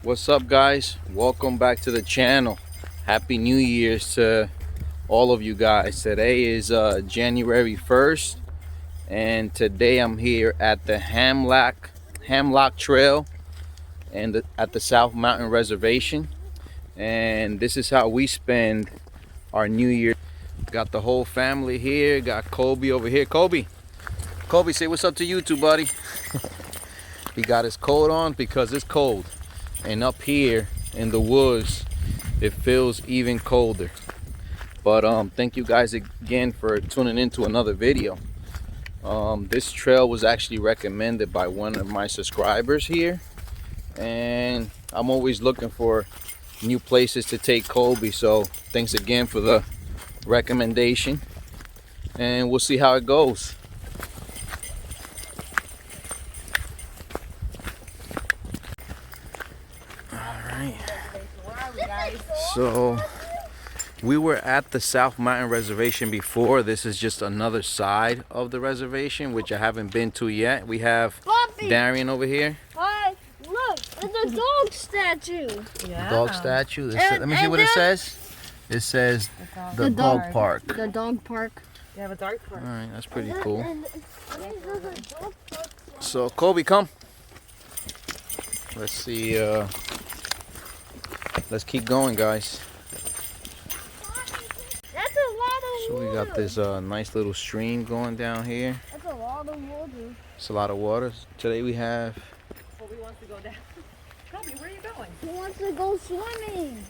What's up, guys? Welcome back to the channel. Happy New Year's to all of you guys. Today is January 1st, and today I'm here at the Hemlock Trail and at the South Mountain Reservation, and this is how we spend our New Year. Got the whole family here. Got Kobe over here. Kobe, say what's up to YouTube, buddy. He got his coat on because it's cold. And up here in the woods, it feels even colder. But thank you guys again for tuning into another video. This trail was actually recommended by one of my subscribers here, and I'm always looking for new places to take Kobe, so thanks again for the recommendation, and we'll see how it goes. So we were at the South Mountain Reservation before. This is just another side of the reservation, which I haven't been to yet. We have Poppy. Darian over here. Hi, look, it's a dog statue. Yeah. Dog statue. Let me see what it says. It says the dog park. The dog park. You have a dog park. All right, that's pretty cool. So Kobe, come. Let's see. Let's keep going, guys. That's a lot of water. So we got this nice little stream going down here. That's a lot of water. It's a lot of water. Today we have... Kobe wants to go down. Kobe, where are you going? He wants to go swimming.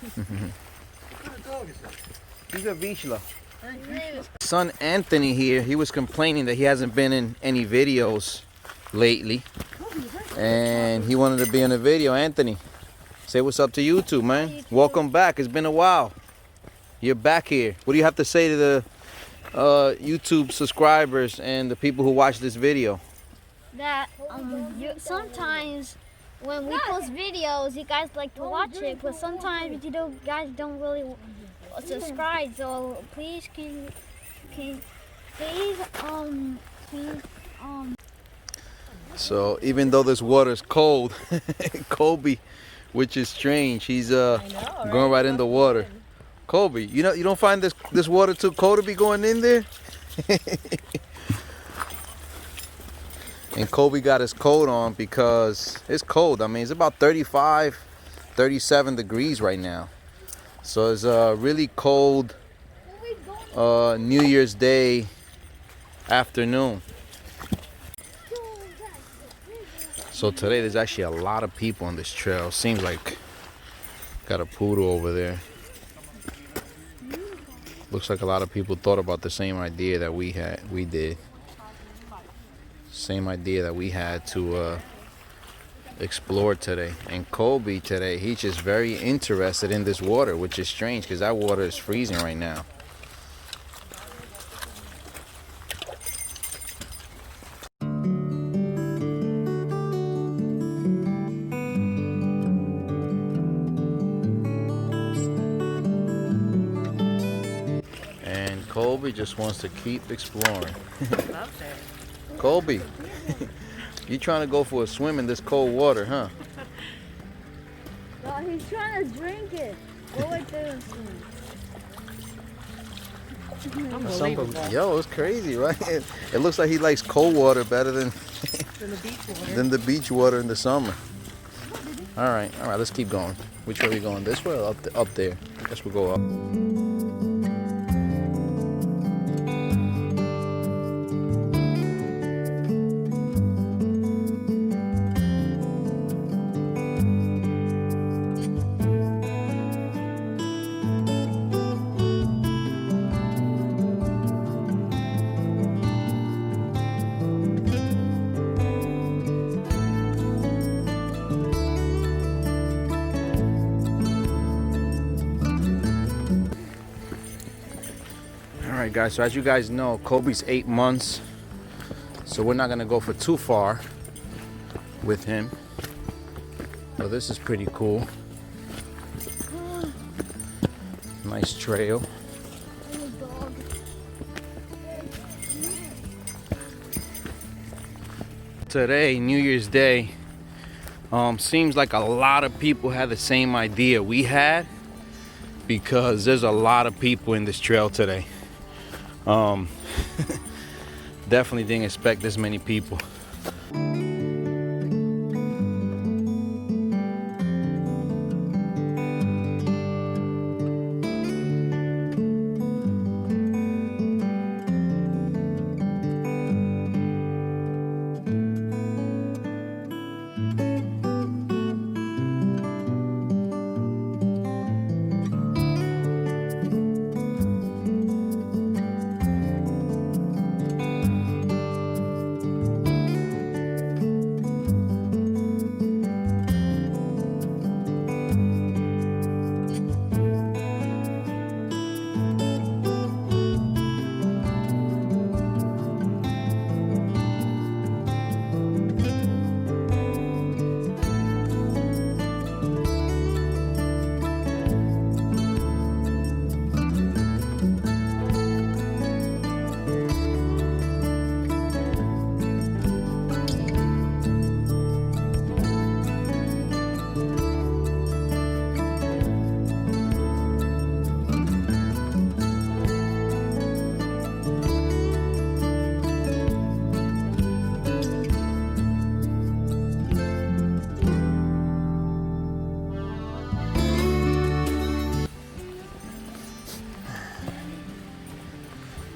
What kind of dog is that? He's a Vizsla. Son Anthony here, he was complaining that he hasn't been in any videos lately. And he wanted to be in a video. Anthony, say what's up to YouTube, man. Welcome back. It's been a while. You're back here. What do you have to say to the YouTube subscribers and the people who watch this video? That sometimes when we post videos, you guys like to watch it, but sometimes guys don't really subscribe. So please, So even though this water is cold, Kobe, which is strange, he's going right in the water. Kobe, you don't find this water too cold to be going in there? And Kobe got his coat on because it's cold. I mean, it's about 35, 37 degrees right now. So it's a really cold New Year's Day afternoon. So today there's actually a lot of people on this trail. Seems like got a poodle over there. Looks like a lot of people thought about the same idea that we did. Same idea that we had to explore today. And Kobe today, he's just very interested in this water, which is strange because that water is freezing right now. And Kobe just wants to keep exploring. Kobe, you trying to go for a swim in this cold water, huh? No, he's trying to drink it. Go right there and swim. Unbelievable. Yo, it's crazy, right? It looks like he likes cold water better than the beach water in the summer. All right, let's keep going. Which way are we going? This way or up there? I guess we'll go up. Alright guys, so as you guys know, Kobe's 8 months, so we're not gonna go for too far with him. So this is pretty cool. Nice trail. Today, New Year's Day, Seems like a lot of people had the same idea we had, because there's a lot of people in this trail today. Definitely didn't expect this many people.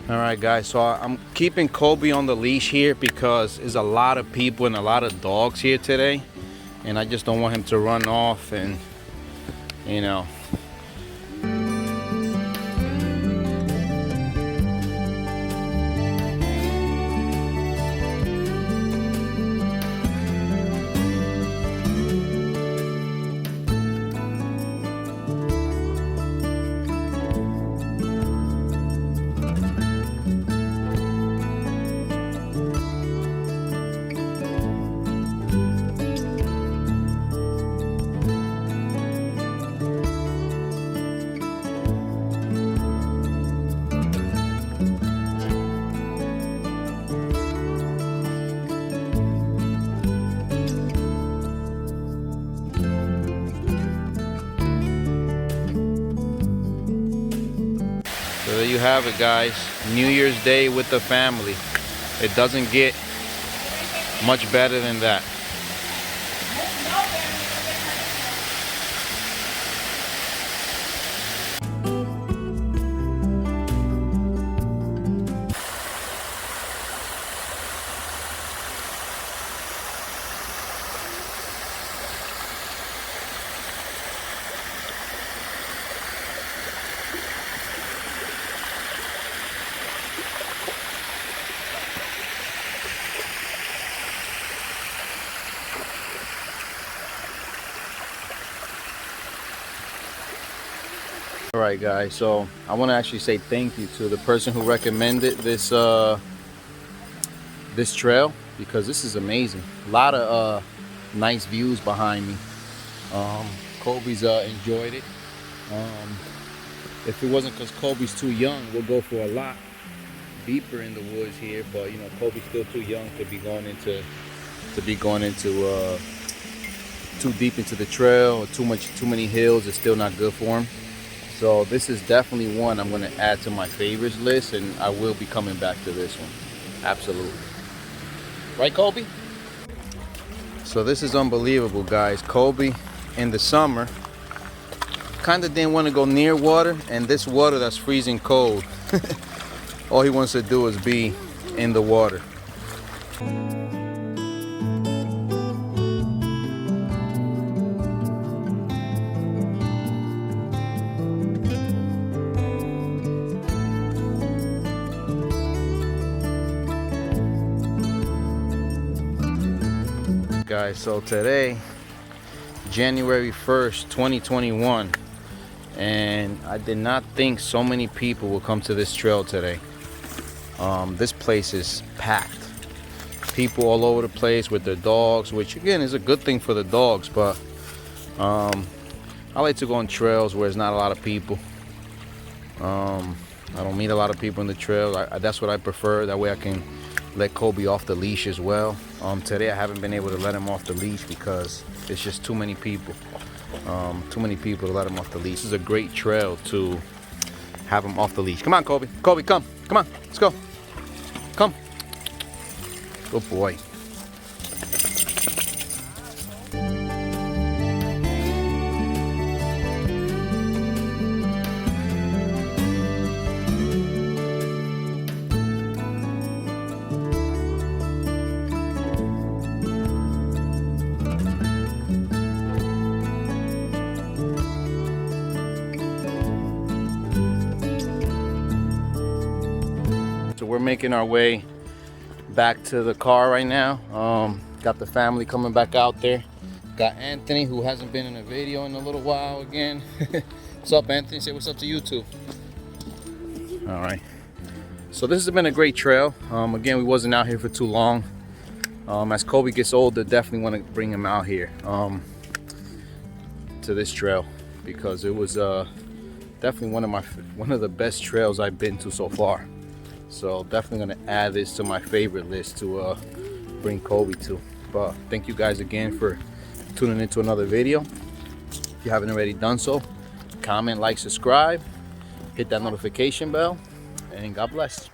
All right, guys, so I'm keeping Kobe on the leash here because there's a lot of people and a lot of dogs here today, and I just don't want him to run off and, you know. So there you have it, guys. New Year's Day with the family. It doesn't get much better than that. All right, guys, so I want to actually say thank you to the person who recommended this this trail, because this is amazing. A lot of nice views behind me. Kobe's enjoyed it. If it wasn't because Kobe's too young, we'll go for a lot deeper in the woods here, but you know, Kobe's still too young to be going into too deep into the trail, or too many hills. It's still not good for him. So this is definitely one I'm going to add to my favorites list, and I will be coming back to this one. Absolutely. Right, Kobe? So this is unbelievable, guys. Kobe in the summer kind of didn't want to go near water, and this water that's freezing cold, all he wants to do is be in the water. Guys, so today, January 1st, 2021, and I did not think so many people would come to this trail today. This place is packed. People all over the place with their dogs, which again is a good thing for the dogs, but I like to go on trails where there's not a lot of people. I don't meet a lot of people in the trail. That's what I prefer. That way I can let Kobe off the leash as well. Today I haven't been able to let him off the leash because it's just too many people. Too many people to let him off the leash. This is a great trail to have him off the leash. Come on, Kobe. Kobe, come. Come on. Let's go. Come. Good boy. So we're making our way back to the car right now. Got the family coming back out there. Got Anthony, who hasn't been in a video in a little while again. What's up, Anthony? Say what's up to you too. All right. So this has been a great trail. Again, we wasn't out here for too long. As Kobe gets older, definitely want to bring him out here to this trail because it was definitely one of the best trails I've been to so far. So definitely gonna add this to my favorite list to bring Kobe to. But thank you guys again for tuning into another video. If you haven't already done so, comment, like, subscribe, hit that notification bell, and God bless.